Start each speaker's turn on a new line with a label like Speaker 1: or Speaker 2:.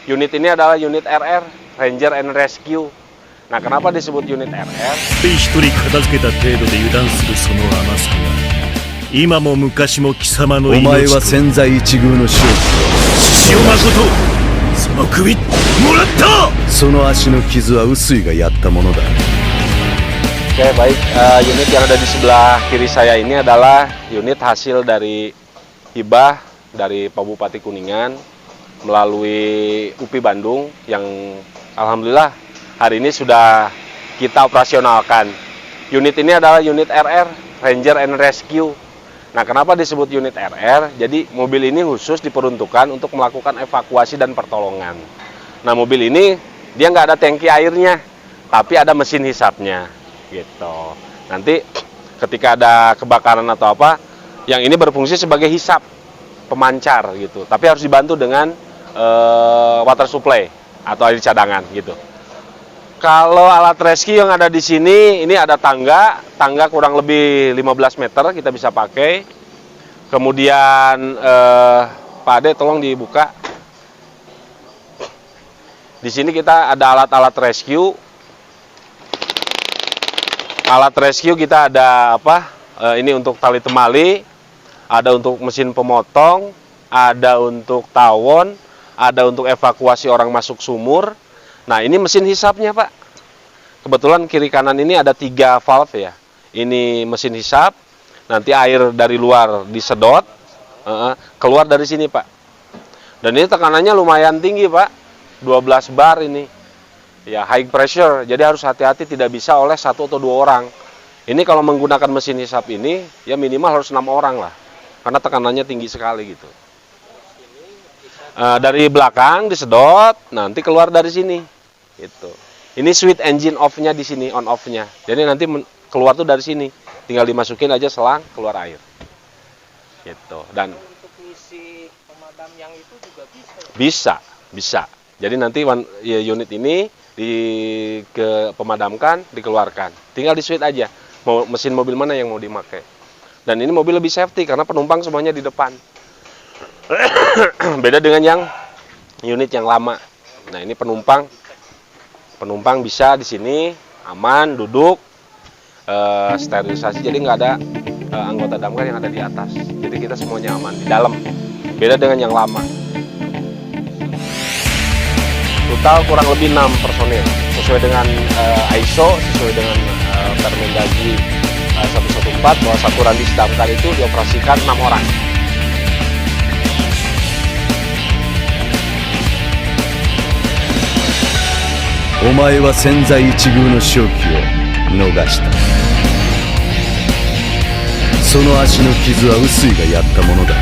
Speaker 1: Unit ini adalah unit RR, Ranger and Rescue. Nah, kenapa disebut unit RR?
Speaker 2: 一人片付けた程度で油断するその甘さが今も昔も貴様の
Speaker 3: お前
Speaker 2: 命と
Speaker 3: は千載一遇の勝
Speaker 2: 獅子王誠その首もらった
Speaker 3: 負その足の傷は臼井がやったものだ
Speaker 1: Oke, baik. Unit yang ada di sebelah kiri saya ini adalah unit hasil dari hibah dari Pak Bupati Kuningan melalui UPI Bandung yang alhamdulillah hari ini sudah kita operasionalkan. Unit ini adalah unit RR, Ranger and Rescue. Nah, kenapa disebut unit RR? Jadi mobil ini khusus diperuntukkan untuk melakukan evakuasi dan pertolongan. Nah, mobil ini dia nggak ada tangki airnya, tapi ada mesin hisapnya, gitu. Nanti ketika ada kebakaran atau apa, yang ini berfungsi sebagai hisap, pemancar, gitu. Tapi harus dibantu dengan water supply atau air cadangan, gitu. Kalau alat rescue yang ada di sini, ini ada tangga kurang lebih 15 meter kita bisa pakai. Kemudian Pak Ade tolong dibuka. Di sini kita ada alat-alat rescue. Alat rescue kita ada apa? Ini untuk tali temali, ada untuk mesin pemotong, ada untuk tawon, ada untuk evakuasi orang masuk sumur. Nah, ini mesin hisapnya, Pak. Kebetulan kiri kanan ini ada 3 valve ya. Ini mesin hisap. Nanti air dari luar disedot, keluar dari sini, Pak. Dan ini tekanannya lumayan tinggi, Pak. 12 bar ini. Ya, high pressure. Jadi harus hati-hati, tidak bisa oleh 1 atau 2 orang. Ini kalau menggunakan mesin hisap ini, ya minimal harus 6 orang lah. Karena tekanannya tinggi sekali gitu. Dari belakang disedot, nanti keluar dari sini. Gitu. Ini switch engine off-nya di sini, on off-nya. Jadi nanti keluar tuh dari sini. Tinggal dimasukin aja selang, keluar air. Gitu. Dan
Speaker 4: untuk misi pemadam yang itu juga
Speaker 1: bisa. Bisa. Jadi nanti unit ini pemadamkan, dikeluarkan. Tinggal di switch aja. Mau mesin mobil mana yang mau dipakai. Dan ini mobil lebih safety karena penumpang semuanya di depan. Beda dengan yang unit yang lama. Nah, ini penumpang bisa di sini aman duduk, sterilisasi, jadi nggak ada anggota damkar yang ada di atas. Jadi kita semuanya aman di dalam. Beda dengan yang lama. Total kurang lebih 6 personil sesuai dengan ISO, sesuai dengan Permendagri 114 bahwa satu randis damkar itu dioperasikan 6 orang.
Speaker 3: お前は千載一遇の勝機を逃したその足の傷は臼井がやったものだ